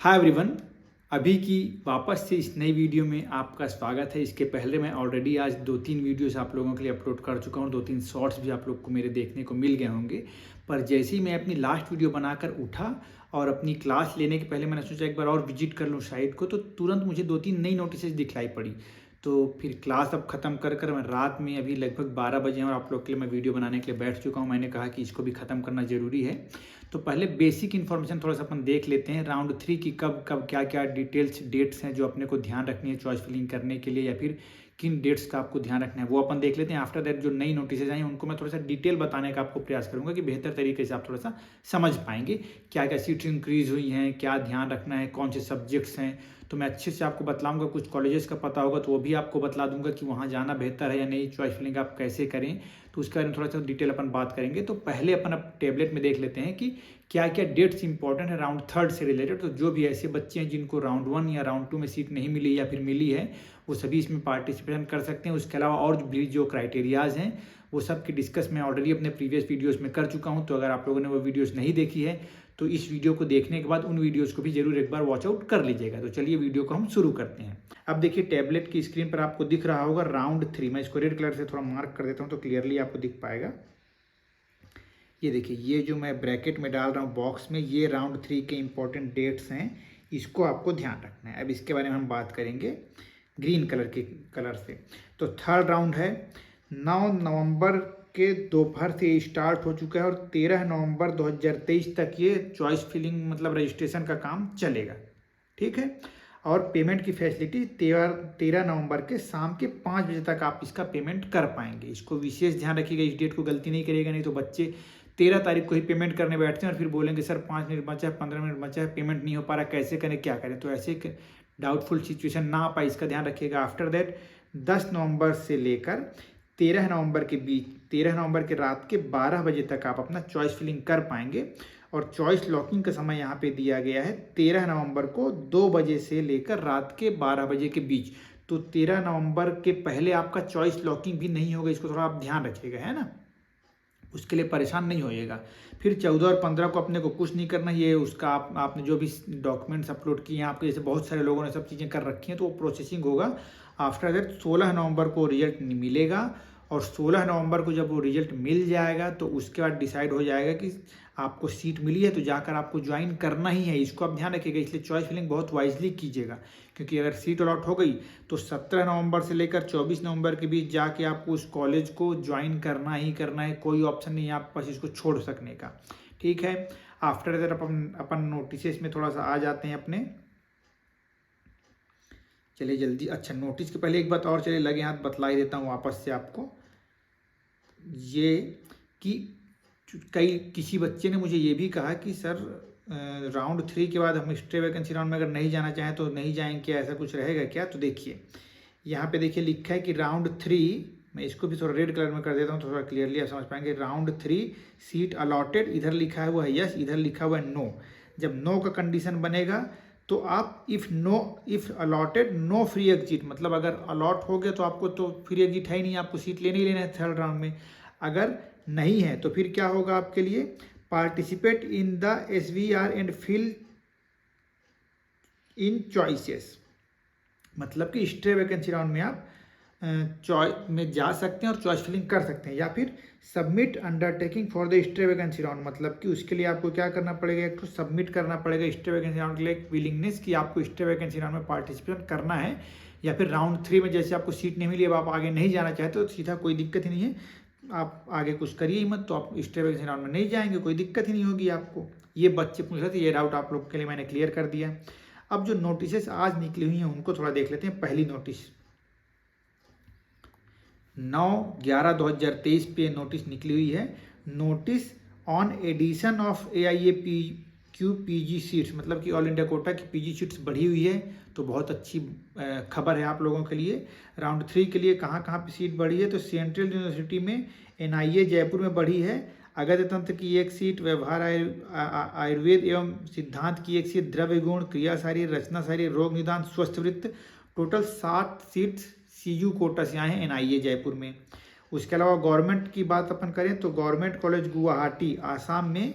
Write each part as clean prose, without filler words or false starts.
Hi everyone. अभी की वापस से इस नई वीडियो में आपका स्वागत है। इसके पहले मैं ऑलरेडी आज 2-3 वीडियोस आप लोगों के लिए अपलोड कर चुका हूँ। 2-3 शॉर्ट्स भी आप लोग को मेरे देखने को मिल गए होंगे। पर जैसे ही मैं अपनी लास्ट वीडियो बनाकर उठा और अपनी क्लास लेने के पहले मैंने सोचा एक बार और विजिट कर लूँ साइट को, तो तुरंत मुझे 2-3 नई नोटिस दिखलाई पड़ी। तो फिर क्लास अब ख़त्म कर मैं रात में अभी लगभग 12 बजे और आप लोग के लिए मैं वीडियो बनाने के लिए बैठ चुका हूँ। मैंने कहा कि इसको भी ख़त्म करना ज़रूरी है। तो पहले बेसिक इन्फॉर्मेशन थोड़ा सा अपन देख लेते हैं। राउंड 3 की कब कब क्या क्या डिटेल्स डेट्स हैं जो अपने को ध्यान रखनी है चॉइस फिलिंग करने के लिए, या फिर किन डेट्स का आपको ध्यान रखना है वो अपन देख लेते हैं। आफ्टर दैट जो नई नोटिस आई उनको मैं थोड़ा सा डिटेल बताने का आपको प्रयास करूंगा कि बेहतर तरीके से आप थोड़ा सा समझ पाएंगे क्या क्या सीट्स इंक्रीज हुई हैं, क्या ध्यान रखना है, कौन से सब्जेक्ट्स हैं। तो मैं अच्छे से आपको बतलाऊंगा। कुछ कॉलेजेस का पता होगा तो वो भी आपको बतला दूंगा कि वहाँ जाना बेहतर है या नहीं, चॉइस फिलिंग आप कैसे करें, तो उसके बारे में थोड़ा सा डिटेल अपन बात करेंगे। तो पहले अपन अब टेबलेट में देख लेते हैं कि क्या क्या डेट्स इंपॉर्टेंट है राउंड 3 से रिलेटेड। तो जो भी ऐसे बच्चे हैं जिनको राउंड 1 या राउंड 2 में सीट नहीं मिली या फिर मिली है, वो सभी इसमें पार्टिसिपेशन कर सकते हैं। उसके अलावा और भी जो क्राइटेरियाज हैं वो सब की डिस्कस मैं ऑलरेडी अपने प्रीवियस वीडियोस में कर चुका हूं। तो अगर आप लोगों ने वो वीडियोस नहीं देखी है तो इस वीडियो को देखने के बाद उन वीडियोस को भी जरूर एक बार वॉच आउट कर लीजिएगा। तो चलिए वीडियो को हम शुरू करते हैं। अब देखिए टैबलेट की स्क्रीन पर आपको दिख रहा होगा राउंड 3। मैं इसको रेड कलर से थोड़ा मार्क कर देता हूँ तो क्लियरली आपको दिख पाएगा। ये देखिए, ये जो मैं ब्रैकेट में डाल रहा हूँ बॉक्स में, ये राउंड 3 के इंपॉर्टेंट डेट्स हैं, इसको आपको ध्यान रखना है। अब इसके बारे में हम बात करेंगे ग्रीन कलर से। तो थर्ड राउंड है 9 नवंबर के दोपहर से ये स्टार्ट हो चुका है और 13 नवंबर 2023 तक ये चॉइस फिलिंग मतलब रजिस्ट्रेशन का काम चलेगा। ठीक है। और पेमेंट की फैसिलिटी 13 नवंबर के शाम के 5 बजे तक आप इसका पेमेंट कर पाएंगे। इसको विशेष ध्यान रखिएगा, इस डेट को गलती नहीं करिएगा, नहीं तो बच्चे 13 तारीख को ही पेमेंट करने बैठते हैं और फिर बोलेंगे सर 5 मिनट बचा है, 15 मिनट बचा है, पेमेंट नहीं हो पा रहा, कैसे करें, क्या करें। तो ऐसे डाउटफुल सिचुएशन ना आ पाए, इसका ध्यान रखिएगा। आफ्टर दैट 10 नवंबर से लेकर 13 नवंबर के बीच, 13 नवंबर के रात के 12 बजे तक आप अपना चॉइस फिलिंग कर पाएंगे। और चॉइस लॉकिंग का समय यहाँ पे दिया गया है 13 नवंबर को 2 बजे से लेकर रात के 12 बजे के बीच। तो 13 नवंबर के पहले आपका चॉइस लॉकिंग भी नहीं होगा, इसको थोड़ा आप ध्यान रखिएगा, है ना। उसके लिए परेशान नहीं होइएगा। फिर 14 और 15 को अपने को कुछ नहीं करना, ये उसका आपने जो भी डॉक्यूमेंट्स अपलोड किए हैं, आपके जैसे बहुत सारे लोगों ने सब चीज़ें कर रखी हैं तो वो प्रोसेसिंग होगा। आफ्टर दैट 16 नवंबर को रिजल्ट मिलेगा और 16 नवंबर को जब वो रिजल्ट मिल जाएगा तो उसके बाद डिसाइड हो जाएगा कि आपको सीट मिली है तो जाकर आपको ज्वाइन करना ही है। इसको आप ध्यान रखिएगा, इसलिए चॉइस फिलिंग बहुत वाइजली कीजिएगा, क्योंकि अगर सीट अलॉट हो गई तो 17 नवंबर से लेकर 24 नवंबर के बीच जाके आपको उस कॉलेज को ज्वाइन करना ही करना है। कोई ऑप्शन नहीं है आपके पास इसको छोड़ सकने का। ठीक है। आफ्टर दैट अपन नोटिस में थोड़ा सा आ जाते हैं अपने। चलिए जल्दी, अच्छा नोटिस के पहले एक बात और, चलिए लगे हाथ बतला ही देता हूँ वापस से आपको। ये कि किसी बच्चे ने मुझे ये भी कहा कि सर राउंड 3 के बाद हम एक्स्ट्रा वैकेंसी राउंड में अगर नहीं जाना चाहें तो नहीं जाएंगे क्या, ऐसा कुछ रहेगा क्या। तो देखिए यहाँ पे देखिए लिखा है कि राउंड 3, मैं इसको भी थोड़ा रेड कलर में कर देता हूँ थोड़ा क्लियरली आप समझ पाएंगे। राउंड 3 सीट अलॉटेड, इधर लिखा हुआ है यस, इधर लिखा हुआ है नो। जब नो का कंडीशन बनेगा तो आप if allotted no free exit, मतलब अगर अलॉट हो गया तो आपको तो फ्री एग्जिट है ही नहीं, आपको सीट लेने ही लेना है थर्ड राउंड में। अगर नहीं है तो फिर क्या होगा आपके लिए, participate in the SVR and fill in choices, मतलब कि स्ट्रे वैकेंसी राउंड में आप चॉइस में जा सकते हैं और चॉइस फिलिंग कर सकते हैं। या फिर submit undertaking for the stray vacancy round, मतलब कि उसके लिए आपको क्या करना पड़ेगा, एक तो सबमिट करना पड़ेगा स्ट्रे वैकेंसी राउंड के लिए एक विलिंगनेस कि आपको स्ट्रे वैकेंसी राउंड में पार्टिसिपेट करना है। या फिर राउंड 3 में जैसे आपको सीट नहीं मिली, अब आप आगे नहीं जाना चाहते तो सीधा कोई दिक्कत ही नहीं है, आप आगे कुछ करिए ही मत, तो आप स्ट्रे वैकेंसी राउंड में नहीं जाएंगे, कोई दिक्कत ही नहीं होगी आपको। ये बच्चे पूछ रहे थे, ये डाउट आप लोग के लिए मैंने क्लियर कर दिया। अब जो नोटिस आज निकली हुई हैं उनको थोड़ा देख लेते हैं। पहली नोटिस 9/11/2023 पे नोटिस निकली हुई है। Notice on addition of AIAPQ PG seats, मतलब कि ऑल इंडिया कोटा की PG सीट्स बढ़ी हुई है, तो बहुत अच्छी खबर है आप लोगों के लिए। राउंड 3 के लिए कहाँ कहाँ पे सीट बढ़ी है, तो सेंट्रल यूनिवर्सिटी में NIA जयपुर में बढ़ी है, अगध तंत्र की एक सीट, व्यवहार आयुर्वेद एवं सिद्धांत की एक सीट, द्रव्य गुण, क्रिया शारीर, रचना शारीर, रोग निदान, स्वस्थ वृत्त, टोटल 7 सीट्स CU कोटा से आए हैं NIA जयपुर में। उसके अलावा गवर्नमेंट की बात अपन करें तो गवर्नमेंट कॉलेज गुवाहाटी आसाम में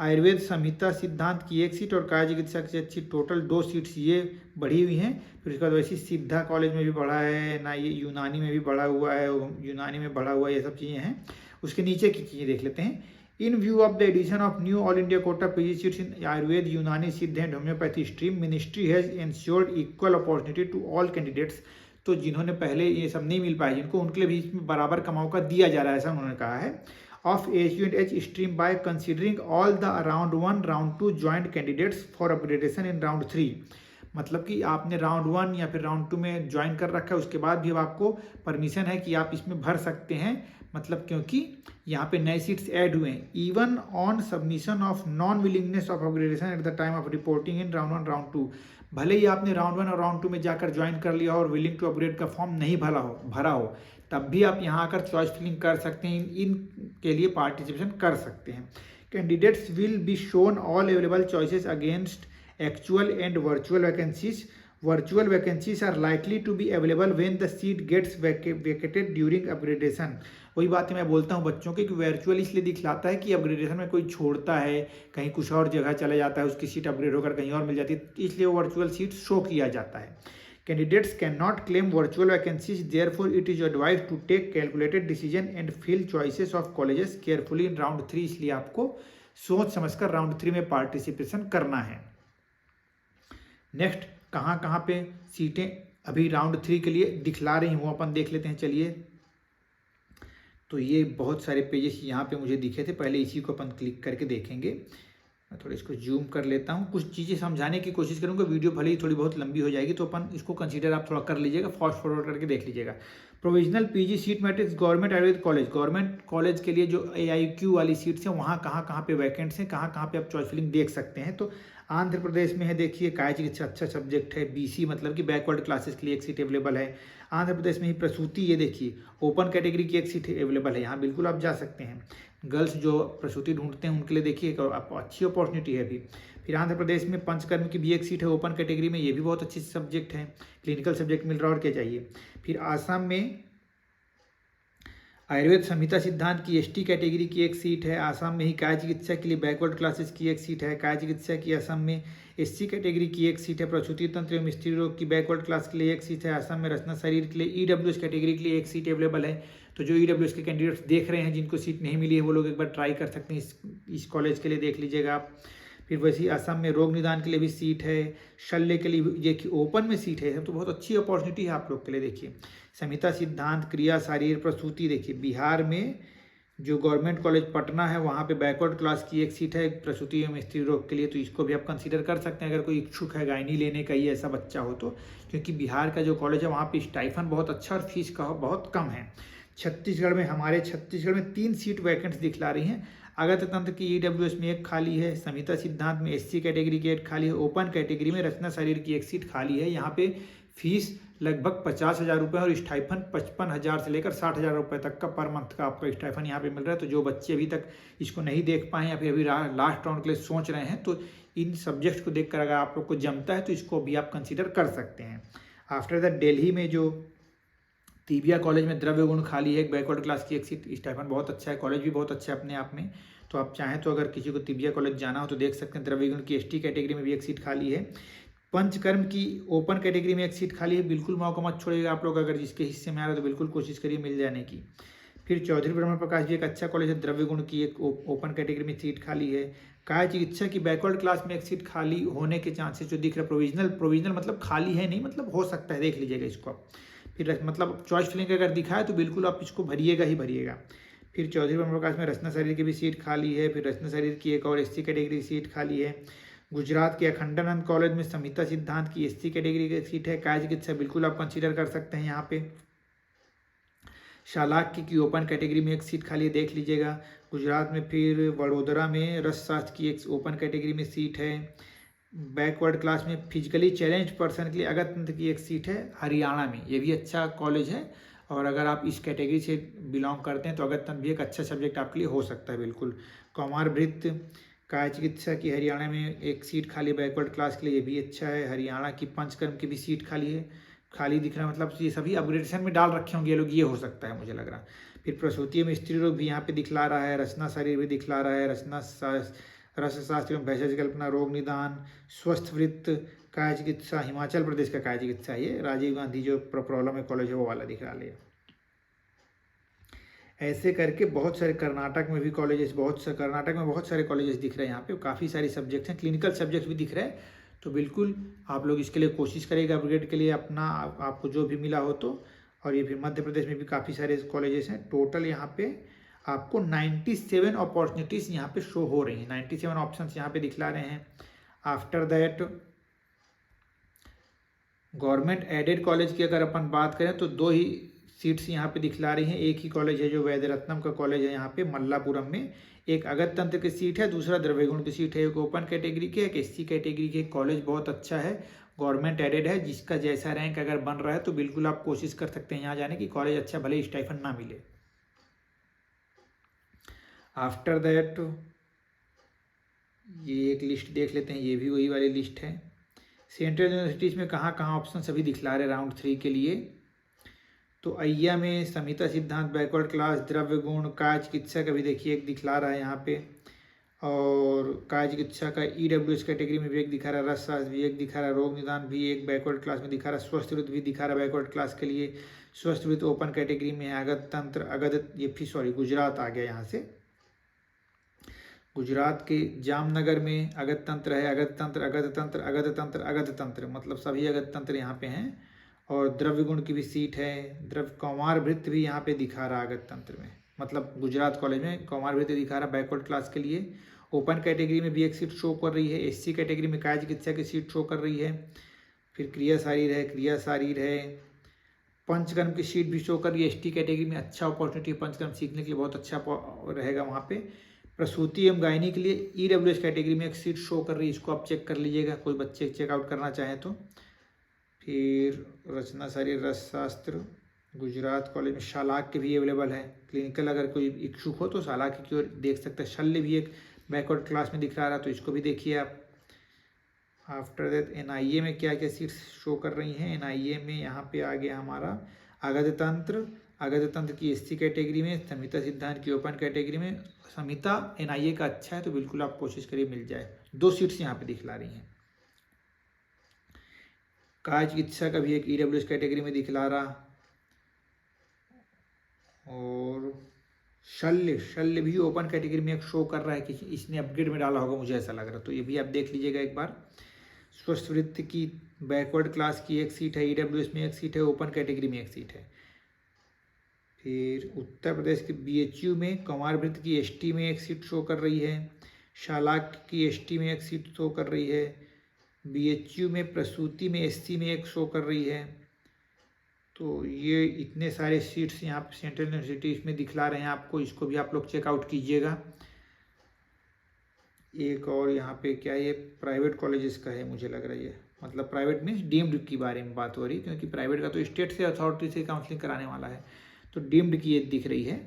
आयुर्वेद संहिता सिद्धांत की एक सीट और काया चिकित्सा की अच्छी टोटल 2 सीट्स ये बढ़ी हुई हैं। फिर उसके बाद वैसे सिद्धा कॉलेज में भी बढ़ा है ना, ये यूनानी में भी बढ़ा हुआ है, यूनानी में बढ़ा हुआ है, ये सब चीज़ें हैं। उसके नीचे की चीज़ें देख लेते हैं। In view of the addition of new all India quota PG seats in Ayurveda, Unani, Siddha and homeopathy stream, ministry has ensured equal opportunity to all candidates. तो जिन्होंने पहले ये सब नहीं मिल पाया जिनको, उनके लिए भी इसमें बराबर का मौका दिया जा रहा है, ऐसा उन्होंने कहा है। Of AHU and H stream by considering all the round 1 round 2 joint candidates for upgradation in round 3। मतलब कि आपने राउंड 1 या फिर राउंड 2 में ज्वाइन कर रखा है, उसके बाद भी अब आपको परमिशन है कि आप इसमें भर सकते हैं। मतलब क्योंकि यहाँ पे नए सीट्स ऐड हुए हैं। Even on submission of non willingness of upgradation at the time of reporting in round 1 round 2। भले ही आपने राउंड 1 और राउंड 2 में जाकर ज्वाइन कर लिया और विलिंग टू अपग्रेड का फॉर्म नहीं भरा हो तब भी आप यहाँ आकर चॉइस फिलिंग कर सकते हैं, इन के लिए पार्टिसिपेशन कर सकते हैं। Candidates will be shown all available choices against actual and virtual vacancies. Virtual vacancies are likely to be available when the seat gets vacated during upgradation. वही बात मैं बोलता हूँ बच्चों की कि वर्चुअल इसलिए दिखलाता है कि अपग्रेडेशन में कोई छोड़ता है, कहीं कुछ और जगह चला जाता है, उसकी सीट अपग्रेड होकर कहीं और मिल जाती है, इसलिए वर्चुअल सीट शो किया जाता है। Candidates cannot claim virtual vacancies, therefore it is advised to take calculated decision and fill choices of colleges carefully in round 3। इसलिए आपको सोच समझकर राउंड 3 में पार्टिसिपेशन करना है। नेक्स्ट कहाँ पे सीटें अभी राउंड 3 के लिए दिखला रही हूँ, अपन देख लेते हैं। चलिए, तो ये बहुत सारे पेजेस यहाँ पे मुझे दिखे थे, पहले इसी को अपन क्लिक करके देखेंगे। मैं थोड़ा इसको जूम कर लेता हूँ, कुछ चीज़ें समझाने की कोशिश करूँगा। वीडियो भले ही थोड़ी बहुत लंबी हो जाएगी, तो अपन इसको कंसीडर आप थोड़ा कर लीजिएगा, फास्ट फॉरवर्ड करके देख लीजिएगा। Provisional PG seat matrix government Ayurveda college. Government college के लिए जो AIQ वाली सीट्स हैं वहाँ कहाँ पे वैकेंट्स हैं, कहाँ पे आप चॉइस फिलिंग देख सकते हैं। तो आंध्र प्रदेश में है, देखिए काया चिकित्सा अच्छा सब्जेक्ट है। BC मतलब कि बैकवर्ड क्लासेस के लिए एक सीट अवेलेबल है। आंध्र प्रदेश में ही प्रसूति, ये देखिए ओपन कैटेगरी की एक सीट अवेलेबल है, यहाँ बिल्कुल आप जा सकते हैं। गर्ल्स जो प्रसूति ढूंढते हैं उनके लिए देखिए आपको अच्छी अपॉर्चुनिटी है अभी। फिर आंध्र प्रदेश में पंचकर्म की भी एक सीट है ओपन कैटेगरी में, ये भी बहुत अच्छी सब्जेक्ट है, क्लिनिकल सब्जेक्ट मिल रहा है, और क्या चाहिए। फिर आसाम में आयुर्वेद संहिता सिद्धांत की ST कैटेगरी की एक सीट है। आसाम में ही काया चिकित्सा के लिए बैकवर्ड क्लासेस की एक सीट है। काया चिकित्सा की आसाम में SC कैटेगरी की एक सीट है। प्रसूति तंत्र एवं स्त्री रोग की बैकवर्ड क्लास के लिए एक सीट है। आसाम में रचना शरीर के लिए EWS कैटेगरी के लिए एक सीट अवेलेबल है। तो जो EWS के कैंडिडेट्स देख रहे हैं जिनको सीट नहीं मिली है, वो लोग एक बार ट्राई कर सकते हैं, इस कॉलेज के लिए देख लीजिएगा आप। फिर वैसे ही आसाम में रोग निदान के लिए भी सीट है, शल्य के लिए देखिए ओपन में सीट है, तो बहुत अच्छी अपॉर्चुनिटी है आप लोग के लिए। देखिए संहिता सिद्धांत, क्रिया, शारीर, प्रसूति। देखिए बिहार में जो गवर्नमेंट कॉलेज पटना है वहाँ पे बैकवर्ड क्लास की एक सीट है प्रसूति एवं स्त्री रोग के लिए, तो इसको भी आप कंसीडर कर सकते हैं अगर कोई इच्छुक है गायनी लेने का ही ऐसा बच्चा हो तो, क्योंकि बिहार का जो कॉलेज है वहाँ पे स्टाइफन बहुत अच्छा और फीस का बहुत कम है। छत्तीसगढ़ में, हमारे छत्तीसगढ़ में 3 सीट वैकेंट्स दिखला रही हैं। अगस्त तंत्र की EWS में एक खाली है, संहिता सिद्धांत में SC कैटेगरी की एक खाली है, ओपन कैटेगरी में रचना शरीर की एक सीट खाली है। यहाँ पे फीस लगभग 50,000 रुपये और स्टाइफन 55,000 से लेकर 60,000 रुपये तक का पर मंथ का आपका स्टाइफन यहाँ पे मिल रहा है। तो जो बच्चे अभी तक इसको नहीं देख पाए या फिर अभी लास्ट राउंड के लिए सोच रहे हैं, तो इन सब्जेक्ट्स को देखकर अगर आप लोग को जमता है तो इसको भी आप कंसिडर कर सकते हैं। आफ्टर दैट दिल्ली में जो तिबिया कॉलेज में द्रव्य गुण खाली है, एक बैकवर्ड क्लास की एक सीट, स्टाइफन बहुत अच्छा है, कॉलेज भी बहुत अच्छा है अपने आप में। तो आप चाहें तो अगर किसी को तिबिया कॉलेज जाना हो तो देख सकते हैं। द्रव्य गुण की ST कैटेगरी में भी एक सीट खाली है। पंचकर्म की ओपन कैटेगरी में एक सीट खाली है, बिल्कुल मौका मत छोड़िएगा आप लोग, अगर जिसके हिस्से में आ रहा है तो बिल्कुल कोशिश करिए मिल जाने की। फिर चौधरी ब्रह्म प्रकाश जी एक अच्छा कॉलेज है, द्रव्य गुण की एक ओपन कैटेगरी में सीट खाली है। काया चिकित्सा की बैकवर्ड क्लास में एक सीट खाली होने के चांसेस जो दिख रहा है, प्रोविजनल मतलब खाली है नहीं, मतलब हो सकता है, देख लीजिएगा इसको आप। फिर मतलब चॉइस फिलिंग अगर दिखाए तो बिल्कुल आप इसको भरिएगा ही भरिएगा। फिर चौधरी ब्रह्म प्रकाश में रचना शरीर की भी सीट खाली है। फिर रचना शरीर की एक और SC कैटेगरी की सीट खाली है। गुजरात के अखंडानंद कॉलेज में संहिता सिद्धांत की SC कैटेगरी की सीट है। काया चिकित्सा बिल्कुल आप कंसीडर कर सकते हैं यहाँ पे। शालाक्य की ओपन कैटेगरी में एक सीट खाली है, देख लीजिएगा गुजरात में। फिर वडोदरा में रसशास्त्र की एक ओपन कैटेगरी में सीट है। बैकवर्ड क्लास में फिजिकली चैलेंज पर्सन के लिए अगस्त की एक सीट है हरियाणा में, ये भी अच्छा कॉलेज है। और अगर आप इस कैटेगरी से बिलोंग करते हैं तो अगस्त भी एक अच्छा सब्जेक्ट आपके लिए हो सकता है बिल्कुल। कौमार वृत्त काया चिकित्सा की हरियाणा में एक सीट खाली बैकवर्ड क्लास के लिए, ये भी अच्छा है। हरियाणा की पंचकर्म की भी सीट खाली है, खाली दिख रहा है, मतलब ये सभी अपग्रेडेशन में डाल रखे होंगे ये लोग, ये हो सकता है मुझे लग रहा। फिर प्रसूति में स्त्री रोग भी यहाँ पे दिखला रहा है, रचना शरीर भी दिखला रहा है, रचना रसशास्त्र एवं भेषज कल्पना, रोग निदान, स्वस्थ वृत्त, काय चिकित्सा, हिमाचल प्रदेश का काय चिकित्सा, ये राजीव गांधी जो प्रॉब्लम है कॉलेज है वो वाला दिख रहा है। ऐसे करके बहुत सारे कर्नाटक में भी कॉलेजेस, कर्नाटक में बहुत सारे कॉलेजेस दिख रहे हैं। यहाँ पे काफ़ी सारी सब्जेक्ट्स हैं, क्लिनिकल सब्जेक्ट भी दिख रहे हैं। तो बिल्कुल आप लोग इसके लिए कोशिश करिएगा अपग्रेड के लिए अपना, आपको जो भी मिला हो तो। और ये फिर मध्य प्रदेश में भी काफ़ी सारे कॉलेजेस हैं। टोटल यहाँ पे आपको 97 अपॉर्चुनिटीज़ यहाँ पे शो हो रही हैं, 97 ऑप्शंस यहाँ पे दिखला रहे हैं। After that government aided college की अगर अपन बात करें तो 2 ही सीट्स यहाँ पे दिखला रही हैं। एक ही कॉलेज है जो वैद्य रत्नम का कॉलेज है यहाँ पे मल्लापुरम में, एक अगस्त तंत्र की सीट है, दूसरा द्रव्यगुण की सीट है। एक ओपन कैटेगरी के, एक एससी कैटेगरी के। कॉलेज बहुत अच्छा है, गवर्नमेंट एडेड है, जिसका जैसा रैंक अगर बन रहा है तो बिल्कुल आप कोशिश कर सकते हैं यहाँ जाने की। कॉलेज अच्छा, भले स्टाइफंड ना मिले। आफ्टर दैट ये एक लिस्ट देख लेते हैं, ये भी वही वाली लिस्ट है। सेंट्रल यूनिवर्सिटीज़ में कहाँ कहाँ ऑप्शन सभी दिखला रहे राउंड 3 के लिए। तो अय्या में संहिता सिद्धांत, बैकवर्ड क्लास, द्रव्य गुण, काय चिकित्सा का भी देखिए एक दिखला रहा है यहाँ पे। और काय चिकित्सा का ईडब्ल्यूएस कैटेगरी में भी एक दिखा रहा है, रसशास्त्र भी एक दिखा रहा है, रोग निदान भी एक बैकवर्ड क्लास में दिखा रहा है, स्वस्थ वृत्त भी दिखा रहा है बैकवर्ड क्लास के लिए। स्वस्थ वृत्त ओपन कैटेगरी में है। अगध तंत्र, अगध ये फिर सॉरी गुजरात आ गया यहाँ से। गुजरात के जामनगर में अगध तंत्र है, अगध तंत्र, अगध तंत्र, अगध तंत्र, अगध तंत्र, मतलब सभी अगध तंत्र यहाँ पे हैं। और द्रव्य गुण की भी सीट है। द्रव्य कौमार वृत्त भी यहाँ पे दिखा रहा है अगध तंत्र में, मतलब गुजरात कॉलेज में कौमार वृत्त दिखा रहा है बैकवर्ड क्लास के लिए। ओपन कैटेगरी में भी एक सीट शो कर रही है। एससी कैटेगरी में काय चिकित्सा की सीट शो कर रही है। फिर क्रिया शारीर है, क्रिया शारीर है। पंचकर्म की सीट भी शो कर रही है। एसटी कैटेगरी में अच्छा अपॉर्चुनिटी, पंचकर्म सीखने के लिए बहुत अच्छा रहेगा वहाँ पे। प्रसूति एवं गायनी के लिए ईडब्ल्यूएस कैटेगरी में एक सीट शो कर रही है, इसको आप चेक कर लीजिएगा, कोई बच्चे चेकआउट करना चाहें तो। फिर रचना शरीर रसशास्त्र गुजरात कॉलेज में शालाक के भी अवेलेबल है। क्लिनिकल अगर कोई इच्छुक हो तो शालाक की ओर देख सकते हैं। शल्य भी एक बैकवर्ड क्लास में दिख रहा है, तो इसको भी देखिए आप। आफ्टर दैट एनआईए में क्या क्या सीट्स शो कर रही हैं। एनआईए में यहाँ पे आ गया हमारा अगध तंत्र, अगध तंत्र की एससी कैटेगरी में, संहिता सिद्धांत की ओपन कैटेगरी में। संहिता एनआईए का अच्छा है तो बिल्कुल आप कोशिश करिए मिल जाए। 2 सीट्स यहाँ पे दिखला रही हैं। काय चिकित्सा का भी एक ईडब्ल्यूएस कैटेगरी में दिखला रहा। और शल्य भी ओपन कैटेगरी में एक शो कर रहा है कि इसने अपग्रेड में डाला होगा, मुझे ऐसा लग रहा है, तो ये भी आप देख लीजिएगा एक बार। स्वस्थ वृत्त की बैकवर्ड क्लास की एक सीट है, ईडब्ल्यूएस में एक सीट है, ओपन कैटेगरी में एक सीट है। फिर उत्तर प्रदेश के बीएचयू में कौमार वृत्त की एसटी में एक सीट शो कर रही है। शालाक की एसटी में एक सीट शो कर रही है। बीएचयू में प्रसूति में एससी में एक शो कर रही है। तो ये इतने सारे सीट्स यहाँ पे सेंट्रल यूनिवर्सिटीज़ में दिखला रहे हैं आपको, इसको भी आप लोग चेकआउट कीजिएगा। एक और यहाँ पे क्या ये प्राइवेट कॉलेजेस का है मुझे लग रही है, मतलब प्राइवेट मीन्स डीम्ड की बारे में बात हो रही है, क्योंकि प्राइवेट का तो स्टेट से अथॉरिटी से काउंसलिंग कराने वाला है, तो डीम्ड की ये दिख रही है।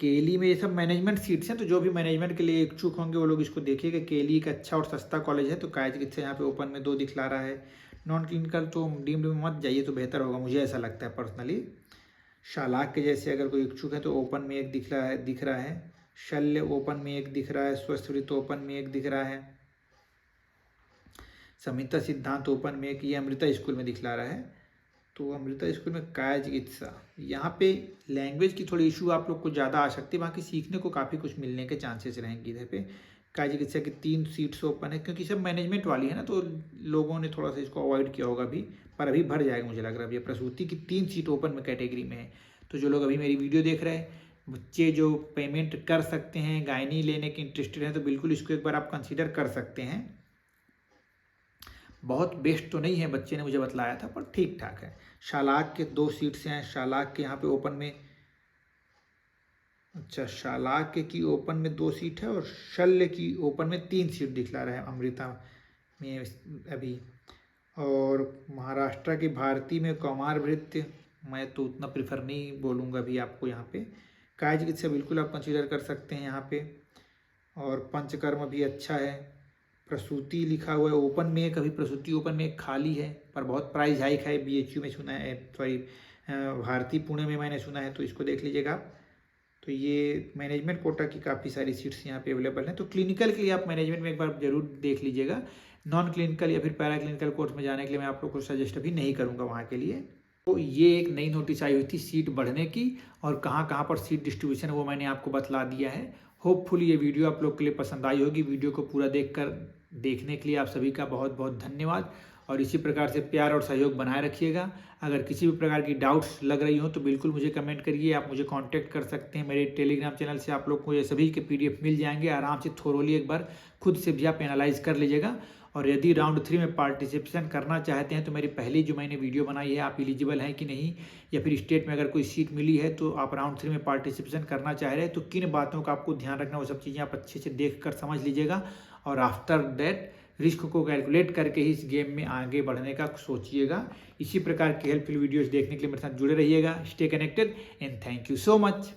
केली में ये सब मैनेजमेंट सीट्स हैं, तो जो भी मैनेजमेंट के लिए इच्छुक होंगे वो लोग इसको देखिएगा। केली एक अच्छा और सस्ता कॉलेज है। तो काय चिकित्सा यहाँ पे ओपन में 2 दिखला रहा है। नॉन क्लिनिकल तो डीम्ड में मत जाइए तो बेहतर होगा, मुझे ऐसा लगता है पर्सनली। शालाक के जैसे अगर कोई इच्छुक है तो ओपन में एक दिख रहा है। शल्य ओपन में एक दिख रहा है। स्वस्थ वृत्त ओपन में एक दिख रहा है। संहिता सिद्धांत ओपन में एक, ये अमृता स्कूल में दिखला रहा है। तो अमृता स्कूल में काय चिकित्सा, यहाँ पे लैंग्वेज की थोड़ी इशू आप लोग को ज़्यादा आ सकती है, बाकी सीखने को काफ़ी कुछ मिलने के चांसेस रहेंगे इधर पे। काय चिकित्सा की 3 सीट्स ओपन है, क्योंकि सब मैनेजमेंट वाली है ना, तो लोगों ने थोड़ा सा इसको अवॉइड किया होगा अभी, पर अभी भर जाएगा मुझे लग रहा है। अभी प्रसूति की 3 सीट ओपन में कैटेगरी में है। तो जो लोग अभी मेरी वीडियो देख रहे हैं, बच्चे जो पेमेंट कर सकते हैं, गायनी लेने के इंटरेस्टेड हैं, तो बिल्कुल इसको एक बार आप कंसिडर कर सकते हैं। बहुत बेस्ट तो नहीं है, बच्चे ने मुझे बतलाया था, पर ठीक ठाक है। शालाक के 2 सीट्स हैं। शालाक के यहाँ पे ओपन में, अच्छा शालाक के की ओपन में 2 सीट है, और शल्य की ओपन में 3 सीट दिखला रहा है अमृता में अभी। और महाराष्ट्र की भारती में कौमार वृत्त, मैं तो उतना प्रेफर नहीं बोलूँगा अभी आपको यहाँ पे। काय चिकित्सा बिल्कुल आप कंसिडर कर सकते हैं यहाँ पे। और पंचकर्म भी अच्छा है। प्रसूति लिखा हुआ है ओपन में, कभी प्रसूति ओपन में खाली है, पर बहुत प्राइस हाइक है। बीएचयू में सुना है, सॉरी भारती पुणे में मैंने सुना है, तो इसको देख लीजिएगा आप। तो ये मैनेजमेंट कोटा की काफ़ी सारी सीट्स यहाँ पे अवेलेबल हैं। तो क्लिनिकल के लिए आप मैनेजमेंट में एक बार ज़रूर देख लीजिएगा। नॉन क्लिनिकल या फिर पैरा क्लिनिकल कोर्स में जाने के लिए मैं आप लोग को सजेस्ट अभी नहीं करूँगा वहाँ के लिए। तो ये एक नई नोटिस आई हुई थी सीट बढ़ने की, और कहाँ कहाँ पर सीट डिस्ट्रीब्यूशन है वो मैंने आपको बतला दिया है। होपफुली ये वीडियो आप लोग के लिए पसंद आई होगी। वीडियो को पूरा देखने के लिए आप सभी का बहुत बहुत धन्यवाद, और इसी प्रकार से प्यार और सहयोग बनाए रखिएगा। अगर किसी भी प्रकार की डाउट्स लग रही हो तो बिल्कुल मुझे कमेंट करिए। आप मुझे कांटेक्ट कर सकते हैं। मेरे टेलीग्राम चैनल से आप लोग को ये सभी के PDF मिल जाएंगे। आराम से थोरोली एक बार खुद से भी आप एनालाइज कर लीजिएगा। और यदि राउंड 3 में पार्टिसिपेशन करना चाहते हैं तो मेरी पहली जो मैंने वीडियो बनाई है, आप एलिजिबल हैं कि नहीं, या फिर स्टेट में अगर कोई सीट मिली है तो आप राउंड 3 में पार्टिसिपेशन करना चाह रहे हैं तो किन बातों का आपको ध्यान रखना, वो सब चीज़ें आप अच्छे से देख कर समझ लीजिएगा। और आफ्टर दैट रिस्क को कैलकुलेट करके ही इस गेम में आगे बढ़ने का सोचिएगा। इसी प्रकार की हेल्पफुल वीडियोस देखने के लिए मेरे साथ जुड़े रहिएगा। Stay connected and thank you so much.